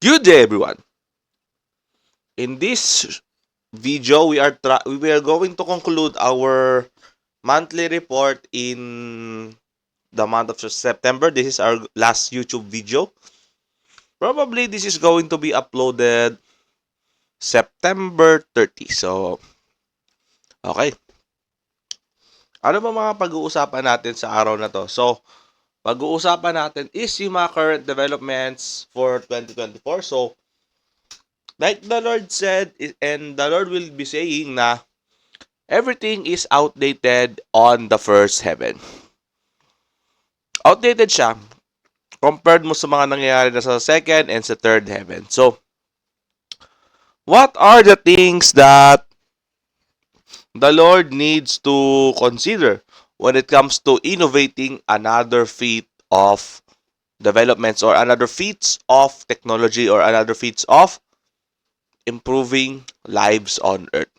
Good day, everyone. In this video, we are going to conclude our monthly report in the month of September. This is our last YouTube video. Probably this is going to be uploaded September 30. So, okay. Ano ba mga pag-uusapan natin sa araw na to? So, pag-uusapan natin is yung mga current developments for 2024. So, like the Lord said, and the Lord will be saying na everything is outdated on the first heaven. Outdated siya compared mo sa mga nangyayari na sa second and sa third heaven. So, what are the things that the Lord needs to consider when it comes to innovating another feat of developments or another feats of technology or another feats of improving lives on earth?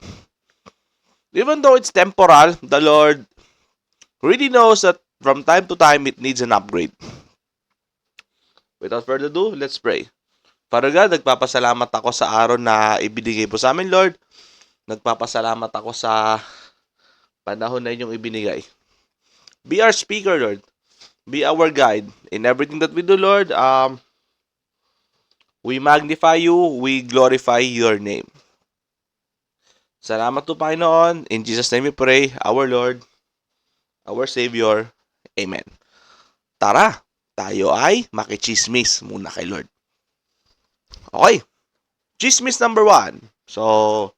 Even though it's temporal, the Lord really knows that from time to time it needs an upgrade. Without further ado, let's pray. Father God, nagpapasalamat ako sa araw na ibinigay po sa amin, Lord. Nagpapasalamat ako sa panahon na inyong ibinigay. Be our speaker, Lord. Be our guide in everything that we do, Lord. We magnify you, we glorify your name. Salamat po, Panginoon. In Jesus' name we pray, our Lord, our Savior. Amen. Tara, tayo ay makichismis muna kay Lord. Okay. Chismis number 1. So,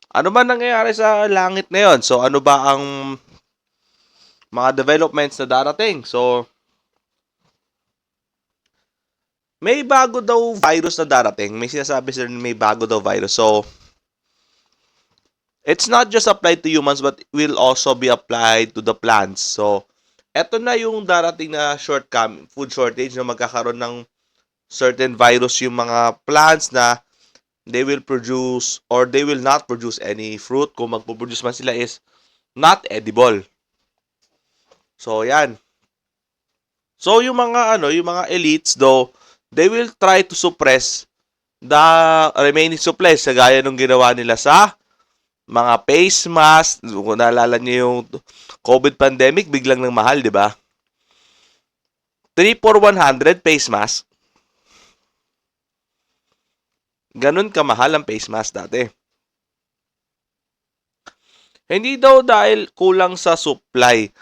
ano ba nangyayari sa langit na yon? So, ano ba ang mga developments na darating? So, may bago daw virus na darating. May sinasabi sila may bago daw virus. So, it's not just applied to humans but will also be applied to the plants. So, eto na yung darating na food shortage na magkakaroon ng certain virus yung mga plants na they will produce or they will not produce any fruit. Kung magpo-produce man sila is not edible. So, yan. So, yung mga elites though, they will try to suppress the remaining supplies sa gaya nung ginawa nila sa mga face mask. Kung naalala niyo yung COVID pandemic, biglang nang mahal, di ba? 3 for 100 face mask. Ganun kamahal ang face mask dati. Hindi daw dahil kulang sa supply.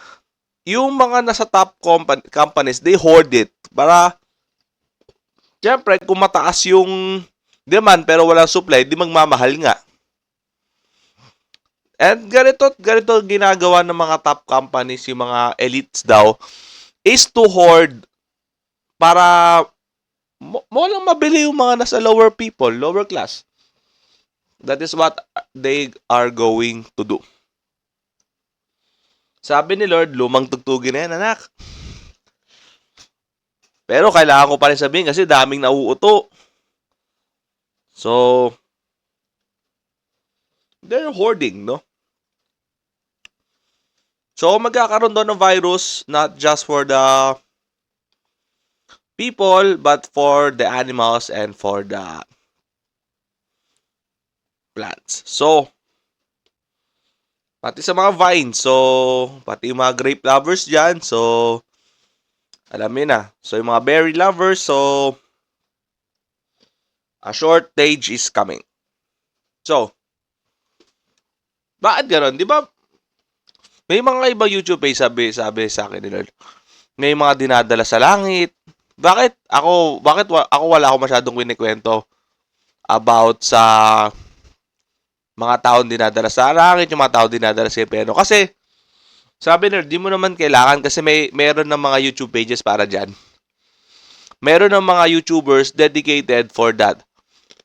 Yung mga nasa top companies, they hoard it. Para, siyempre, kung mataas yung demand pero walang supply, di magmamahal nga. And ganito ginagawa ng mga top companies, yung mga elites daw, is to hoard para mo lang mabili yung mga nasa lower people, lower class. That is what they are going to do. Sabi ni Lord, lumang tugtugin na yan, anak. Pero kailangan ko pa rin sabihin kasi daming nauuto. So, they're hoarding, no? So, magkakaroon doon ng virus not just for the people but for the animals and for the plants. So, pati sa mga vines. So, pati yung mga grape lovers dyan. So, alam niyo na. So, yung mga berry lovers. So, a shortage is coming. So, bakit gano'n? Di ba? May mga ibang YouTube page sabi sa akin nila. May mga dinadala sa langit. Bakit ako wala ako masyadong kwento about sa mga taong dinadala sa langit, yung mga taong dinadala sa impyerno. Kasi, sabi nila, di mo naman kailangan kasi meron ng mga YouTube pages para dyan. Meron ng mga YouTubers dedicated for that.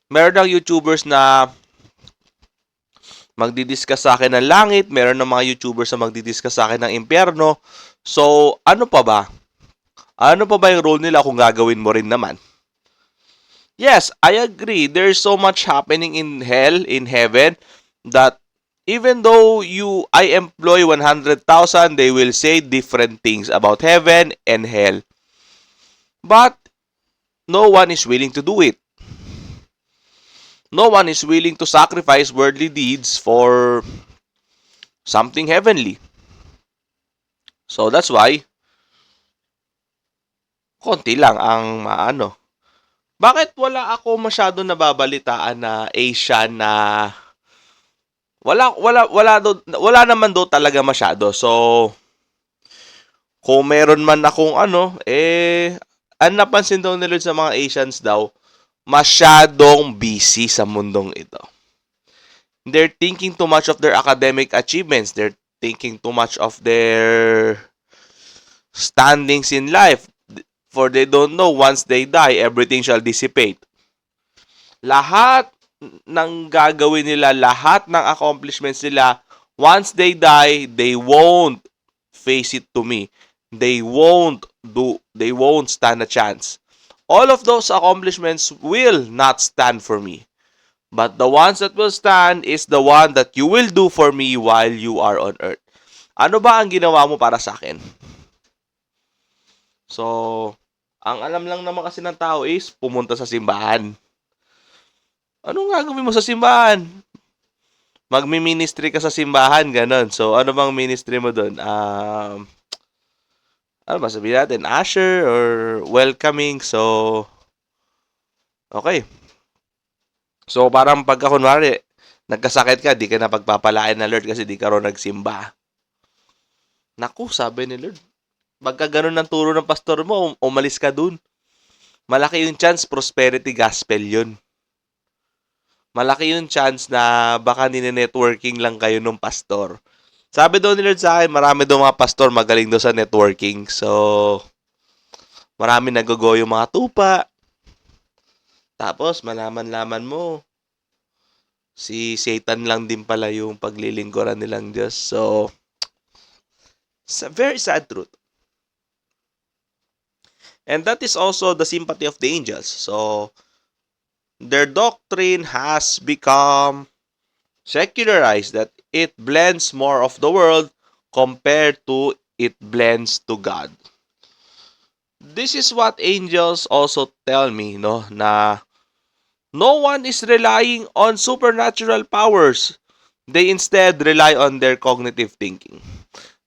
Meron ng YouTubers na magdidiscuss sa akin ng langit, meron ng mga YouTubers na magdidiscuss sa akin ng impyerno. So, ano pa ba? Ano pa ba yung role nila kung gagawin mo rin naman? Yes, I agree. There's so much happening in hell, in heaven, that even though I employ 100,000, they will say different things about heaven and hell. But, no one is willing to do it. No one is willing to sacrifice worldly deeds for something heavenly. So that's why, konti lang ang maano. Bakit wala ako masyado nababalitaan na Asian na wala naman do talaga masyado. So kung meron man akong ang napansin daw nila sa mga Asians daw, masyadong busy sa mundong ito. They're thinking too much of their academic achievements. They're thinking too much of their standings in life. For they don't know, once they die, everything shall dissipate. Lahat ng gagawin nila, lahat ng accomplishments nila, once they die, they won't face it to me. They won't stand a chance. All of those accomplishments will not stand for me. But the ones that will stand is the one that you will do for me while you are on earth. Ano ba ang ginawa mo para sa akin? So, ang alam lang naman kasi ng tao is pumunta sa simbahan. Anong gagawin mo sa simbahan? Magmi-ministry ka sa simbahan, ganon. So, ano bang ministry mo doon? Ano ba sabihin natin? Usher or welcoming? So, okay. So, parang pagka kunwari, nagkasakit ka, di ka na pagpapalain na Lord kasi di ka ro nagsimba. Naku, sabi ni Lord, pagka ganun ang turo ng pastor mo, umalis ka dun. Malaki yung chance, prosperity gospel yun. Malaki yung chance na baka nine-networking lang kayo ng pastor. Sabi daw ni Lord sa akin, marami daw mga pastor magaling daw sa networking. So, marami nag-go yung mga tupa. Tapos, malaman-laman mo, si Satan lang din pala yung paglilingkuran nilang Diyos. So, it's a very sad truth. And that is also the sympathy of the angels. So, their doctrine has become secularized, that it blends more of the world compared to it blends to God. This is what angels also tell me, no, na no one is relying on supernatural powers. They instead rely on their cognitive thinking.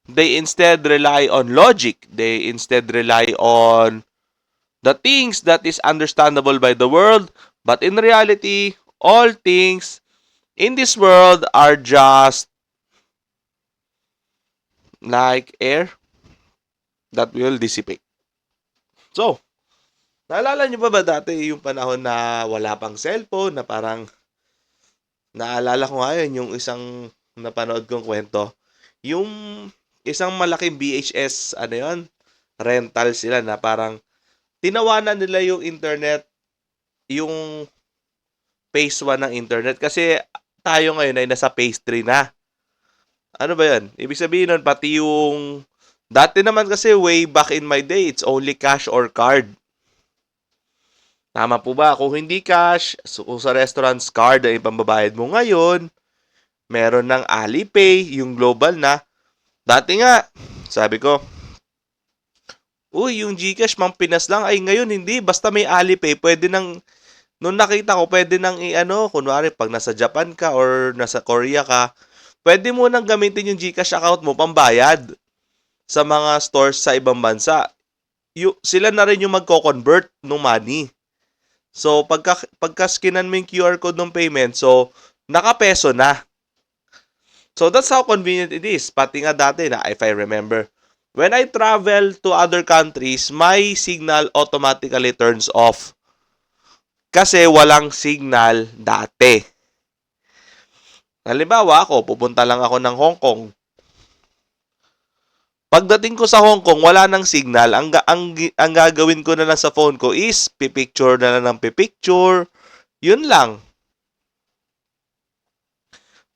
They instead rely on logic. They instead rely on the things that is understandable by the world. But in reality, all things in this world are just like air that will dissipate. So, naalala niyo ba dati yung panahon na wala pang cellphone, na parang naalala ko ngayon yung isang napanood kong kwento. Yung isang malaking VHS, rental sila na parang tinawanan nila yung internet, yung phase 1 ng internet. Kasi tayo ngayon ay nasa phase 3 na. Ano ba yan? Ibig sabihin nun, pati yung dati naman kasi way back in my day, it's only cash or card. Tama po ba? Kung hindi cash, kung sa restaurants card ay pambabayad mo ngayon, meron ng Alipay, yung global na. Dati nga, sabi ko, yung GCash mang Pinas lang, ay ngayon hindi, basta may Alipay, pwede nang, nung nakita ko, pwede nang kunwari, pag nasa Japan ka or nasa Korea ka, pwede mo nang gamitin yung GCash account mo pambayad sa mga stores sa ibang bansa. Sila na rin yung magko-convert ng money. So, pagka skinan mo yung QR code ng payment, so, nakapeso na. So, that's how convenient it is. Pati nga dati na, if I remember, when I travel to other countries, my signal automatically turns off. Kasi walang signal dati. Halimbawa ako, pupunta lang ako ng Hong Kong. Pagdating ko sa Hong Kong, wala nang signal. Ang gagawin ko na lang sa phone ko is pipicture na lang ng pipicture. Yun lang.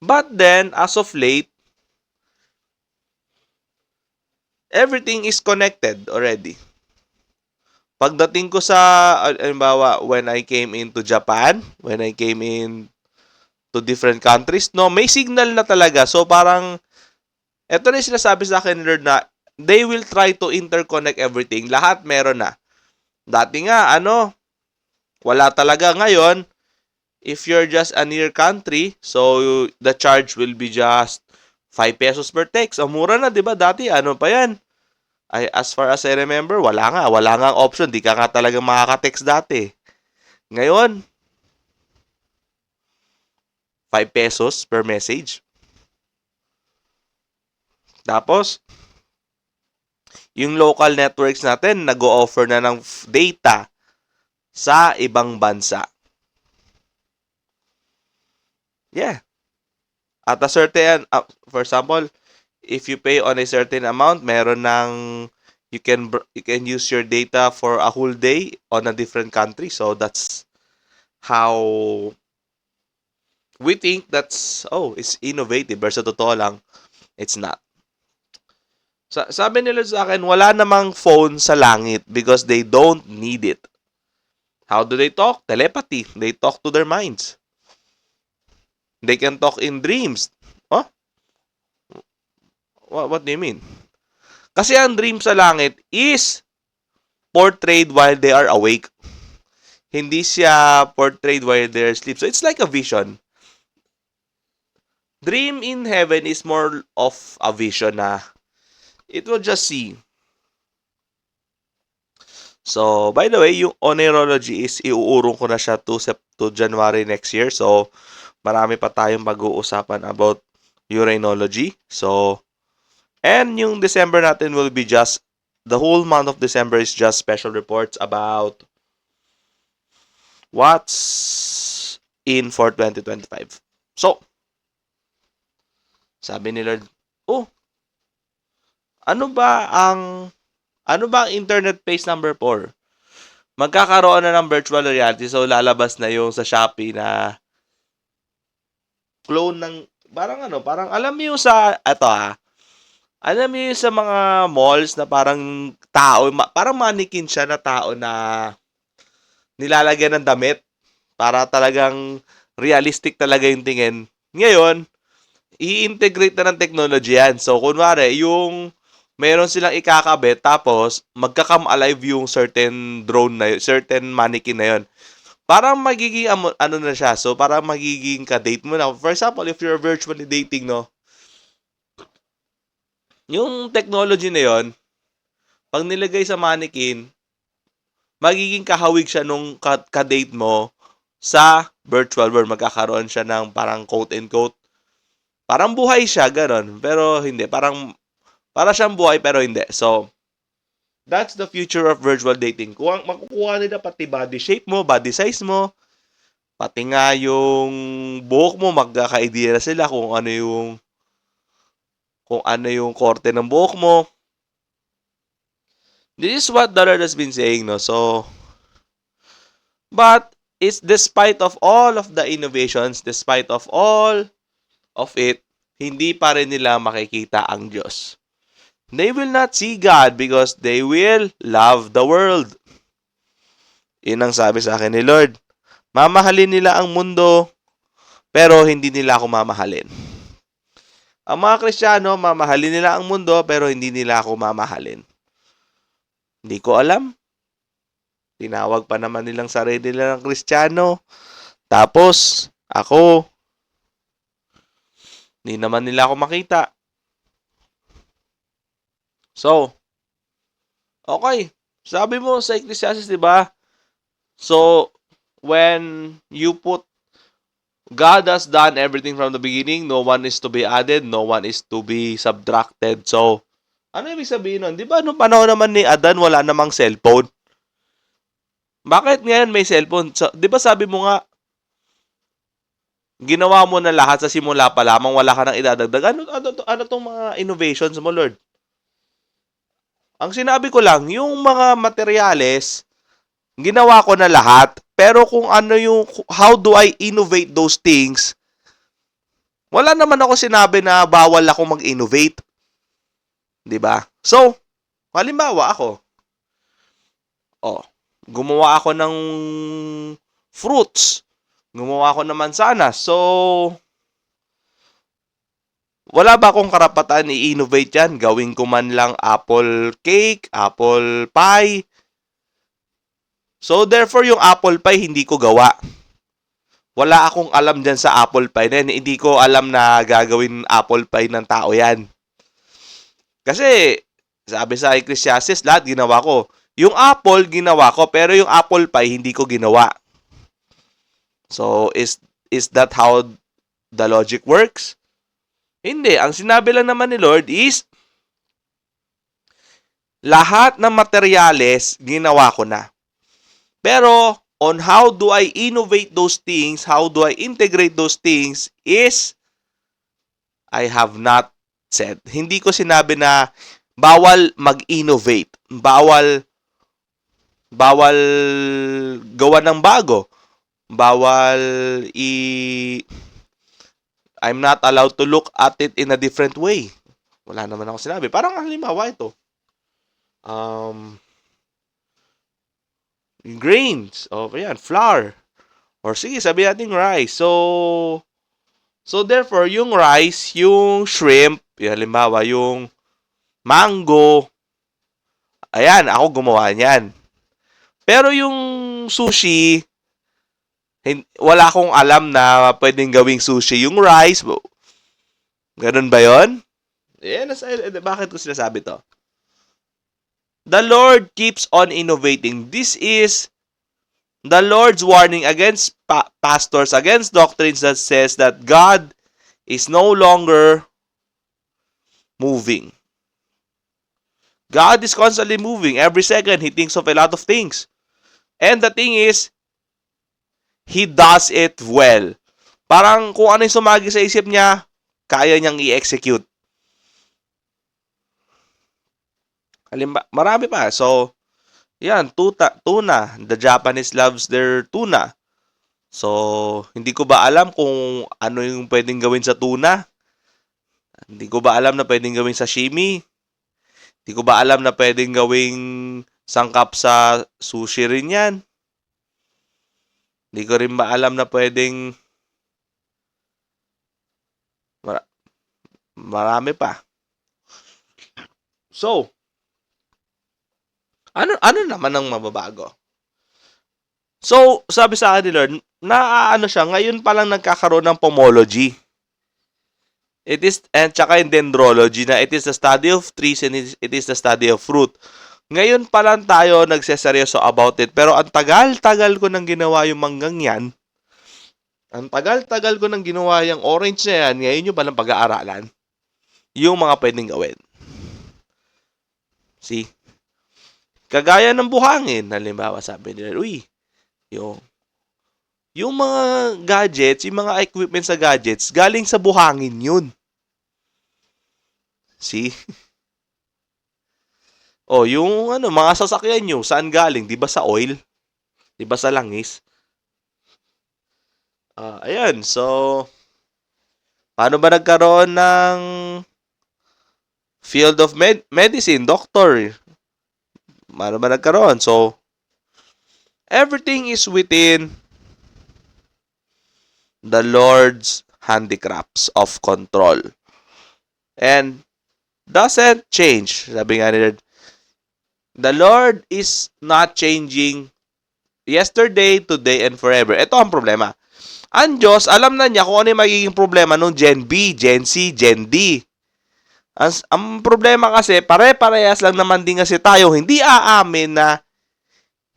But then, as of late, everything is connected already. Pagdating ko sa, halimbawa, when I came into Japan, when I came in to different countries, no, may signal na talaga. So, parang, eto na yung sinasabi sa akin, Lord, na they will try to interconnect everything. Lahat meron na. Dati nga, wala talaga. Ngayon, If you're just a near country, so the charge will be just 5 pesos per text. Ang mura na, di ba? Dati, ano pa yan? As far as I remember, wala nga option. Di ka nga talaga makaka-text dati. Ngayon, 5 pesos per message. Tapos, yung local networks natin, nag-o-offer na ng data sa ibang bansa. Yeah. At a certain, for example, if you pay on a certain amount, meron ng you can use your data for a whole day on a different country. So that's how we think it's innovative. Pero sa totoo lang, it's not. Sabi nila sa akin, wala namang phone sa langit because they don't need it. How do they talk? Telepathy. They talk to their minds. They can talk in dreams. Oh? What do you mean? Kasi ang dream sa langit is portrayed while they are awake. Hindi siya portrayed while they're asleep. So it's like a vision. Dream in heaven is more of a vision na it will just see. So, by the way, yung onerology is iuurong ko na siya to January next year. So, marami pa tayong pag-uusapan about uranology. So, and yung December natin will be just, the whole month of December is just special reports about what's in for 2025. So, sabi ni Lord, ano ba ang internet phase number 4? Magkakaroon na ng virtual reality. So, lalabas na yung sa Shopee na clone ng, parang alam mo yung alam mo yung sa mga malls na parang tao, parang mannequin siya na tao na nilalagyan ng damit para talagang realistic talaga yung tingin. Ngayon, i-integrate na ng technology yan. So, kunwari, yung meron silang ikakabit, tapos magka-come alive yung certain drone na yun, certain mannequin na yun. Parang magiging, ano na siya, so parang magiging ka-date mo na. For example, if you're virtually dating, no, yung technology na yun, pag nilagay sa mannequin, magiging kahawig siya nung ka-date mo sa virtual world. Magkakaroon siya ng parang quote-and-quote. Parang buhay siya, ganon. Pero hindi. Para siyang buhay, pero hindi. So, that's the future of virtual dating. Makukuha nila pati body shape mo, body size mo, pati nga yung buhok mo, magkaka-idea na sila kung ano yung korte ng buhok mo. This is what the Lord has been saying, no? So, but it's despite of all of the innovations, despite of all of it, hindi pa rin nila makikita ang Diyos. They will not see God because they will love the world. Yun ang sabi sa akin ni Lord. Mamahalin nila ang mundo, pero hindi nila ako mamahalin. Ang mga Kristiyano, mamahalin nila ang mundo, pero hindi nila ako mamahalin. Hindi ko alam. Tinawag pa naman nilang sarili nila ng Kristiyano. Tapos, ako, hindi naman nila ako makita. So, okay. Sabi mo sa Ecclesiastes, di ba? So, when you put God has done everything from the beginning, no one is to be added, no one is to be subtracted. So, ano ibig sabihin nun? Di ba nung panahon naman ni Adan, wala namang cellphone? Bakit ngayon may cellphone? So, di ba sabi mo nga, ginawa mo na lahat sa simula pa lamang, wala ka nang idadagdag. Ano tong mga innovations mo, Lord? Ang sinabi ko lang, yung mga materyales, ginawa ko na lahat, pero kung ano yung, how do I innovate those things, wala naman ako sinabi na bawal ako mag-innovate. Diba? So, halimbawa ako, gumawa ako ng fruits, gumawa ako ng mansanas, so, wala ba akong karapatan i-innovate yan? Gawin ko man lang apple cake, apple pie. So, therefore, yung apple pie, hindi ko gawa. wala akong alam dyan sa apple pie na yan. Hindi ko alam na gagawin apple pie ng tao yan. Kasi, sabi sa Ecclesiastes, lahat ginawa ko. Yung apple, ginawa ko, pero yung apple pie, hindi ko ginawa. So, is that how the logic works? Hindi. Ang sinabi lang naman ni Lord is, lahat ng materyales, ginawa ko na. Pero, on how do I innovate those things, how do I integrate those things, is, I have not said. Hindi ko sinabi na, bawal mag-innovate. Bawal gawa ng bago. Bawal I'm not allowed to look at it in a different way. Wala naman ako sinabi. Parang halimbawa ito. Grains. O, yan. Flour. Or sige, sabi natin rice. So therefore, yung rice, yung shrimp, yung halimbawa, yung mango, ayan, ako gumawa niyan. Pero yung sushi, wala akong alam na pwedeng gawing sushi. Yung rice, ganun ba yun? Bakit ko sinasabi to? The Lord keeps on innovating. This is the Lord's warning against pastors, against doctrines that says that God is no longer moving. God is constantly moving. Every second, He thinks of a lot of things. And the thing is, He does it well. Parang kung ano yung sumagi sa isip niya, kaya niyang i-execute. Marami pa. So, yan, tuna. The Japanese loves their tuna. So, hindi ko ba alam kung ano yung pwedeng gawin sa tuna? Hindi ko ba alam na pwedeng gawin sashimi? Hindi ko ba alam na pwedeng gawing sangkap sa sushi rin yan? Hindi ko rin ba alam na pwedeng marami pa. So, ano naman ang mababago? So, sabi sa akin ni Lord, siya, ngayon pa lang nagkakaroon ng pomology. It is, and tsaka yung dendrology na it is the study of trees and it is the study of fruit. Ngayon pa lang tayo nagseseryoso about it. Pero ang tagal-tagal ko nang ginawa yung manggang yan. Ang tagal-tagal ko nang ginawa yung orange na yan. Ngayon yung palang pag-aaralan. Yung mga pwedeng gawin. See? Kagaya ng buhangin. Halimbawa, sabi nila, yung mga gadgets, yung mga equipment sa gadgets, galing sa buhangin yun. See? Yung mga sasakyan nyo, saan galing? Di ba sa oil? Di ba sa langis? Ayan, so, paano ba nagkaroon ng field of medicine, doctor? Paano ba nagkaroon? So, everything is within the Lord's handicrafts of control. And doesn't change. Sabi nga nila, the Lord is not changing yesterday, today, and forever. Ito ang problema. Ang Diyos, alam na niya kung ano yung magiging problema nung Gen B, Gen C, Gen D. Ang problema kasi, pare-parehas lang naman din kasi tayo. Hindi aamin na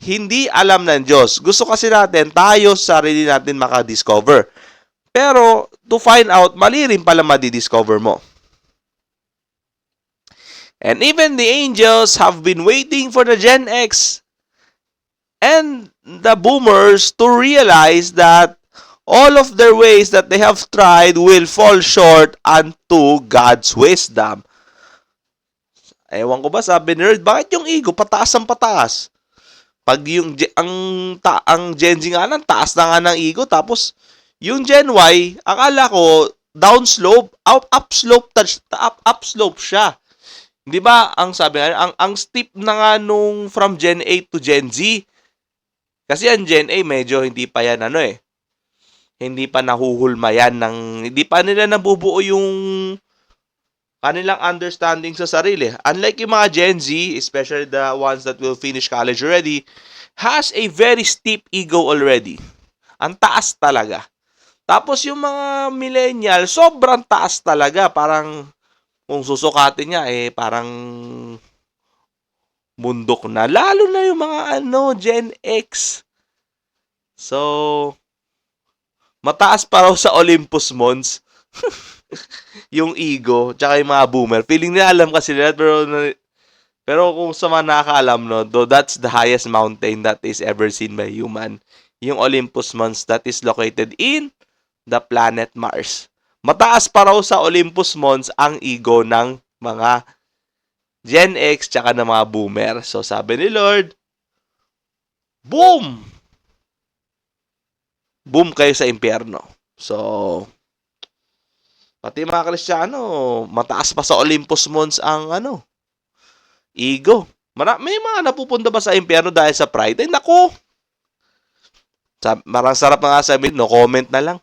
hindi alam ng Diyos. Gusto kasi natin, tayo sarili natin makadiscover. Pero, to find out, mali rin pala madidiscover mo. And even the angels have been waiting for the Gen X and the boomers to realize that all of their ways that they have tried will fall short unto God's wisdom. Ewan ko ba, sabi ni Nerd, bakit yung ego pataas ang pataas? Pag ang Gen Z nga lang, taas na nga ng ego, tapos yung Gen Y, akala ko downslope, upslope siya. Di ba, ang sabi nga, ang steep na nga nung from Gen A to Gen Z, kasi ang Gen A medyo hindi pa yan hindi pa nahuhulma yan hindi pa nila nabubuo yung kanilang understanding sa sarili. Unlike yung mga Gen Z, especially the ones that will finish college already, has a very steep ego already. Ang taas talaga. Tapos yung mga millennial, sobrang taas talaga. Parang kung susukatin niya, parang bundok na. Lalo na yung mga Gen X. So, mataas pa raw sa Olympus Mons yung ego, tsaka yung mga boomer. Feeling nila alam kasi nila, pero kung sa mga nakakaalam, no, though that's the highest mountain that is ever seen by human, yung Olympus Mons that is located in the planet Mars. Mataas pa raw sa Olympus Mons ang ego ng mga Gen X tsaka ng mga boomer. So sabi ni Lord, boom! Boom kayo sa impyerno. So, pati mga Kristiyano, mataas pa sa Olympus Mons ang ego. May mga napupunta ba sa impyerno dahil sa pride? Ay, naku! Marang sarap na nga sabihin, no comment na lang.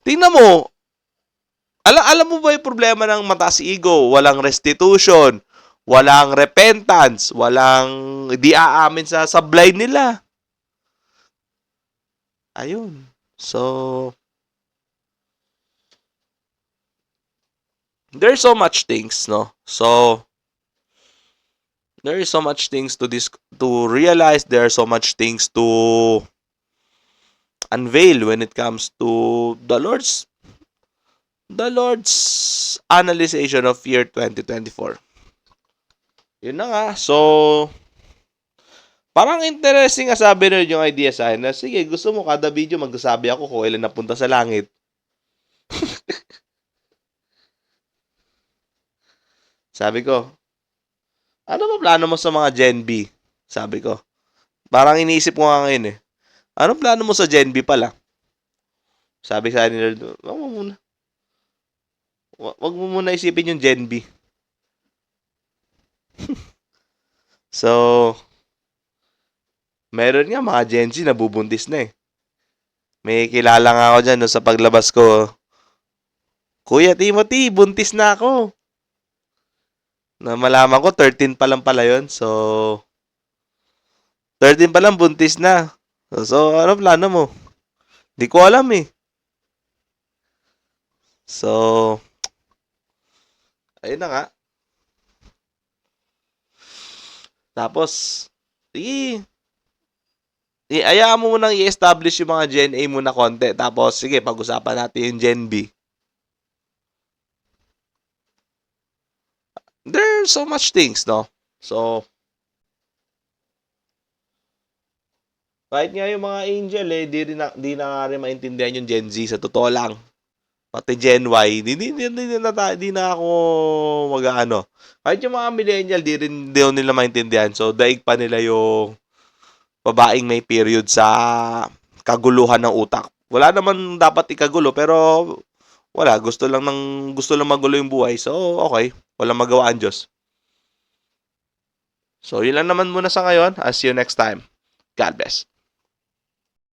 Tingnan mo, alam mo ba yung problema ng mataas ego? Walang restitution, walang repentance, walang di aamin sa sablay nila. Ayun. So, there's so much things, no? So, there is so much things to realize. There are so much things to unveil when it comes to the Lord's analyzation of year 2024. Yun na nga. So, parang interesting nga sabi rin yung idea sa akin na, sige, gusto mo kada video magsasabi ako kung ilan napunta sa langit. Sabi ko, ano ba plano mo sa mga Gen B? Sabi ko. Parang iniisip ko nga ngayon eh. Anong plano mo sa Gen B pala? Sabi sa nila, wag mo muna. Wag mo muna isipin yung Gen B. So, meron nga mga Gen Z na bubuntis na eh. May kilala nga ako dyan no, sa paglabas ko. Kuya Timothy, buntis na ako. Na malaman ko, 13 pa lang pala yun. So, 13 pa lang, buntis na. So, ano plano mo? Di ko alam eh. So, ayun na nga. Tapos, hayaan mo munang i-establish yung mga Gen A muna konti. Tapos, sige, pag-usapan natin yung Gen B. There's so much things, no? So, kahit nga yung mga angel di na nga rin maintindihan yung Gen Z sa totoo lang. Pati Gen Y, di na ako mag-ano. Kahit yung mga millennial, di nila maintindihan. So, daig pa nila yung babaeng may period sa kaguluhan ng utak. Wala naman dapat ikagulo, pero wala. Gusto lang magulo yung buhay. So, okay. Walang magawa ang Diyos. So, yun lang naman muna sa ngayon. I'll see you next time. God bless.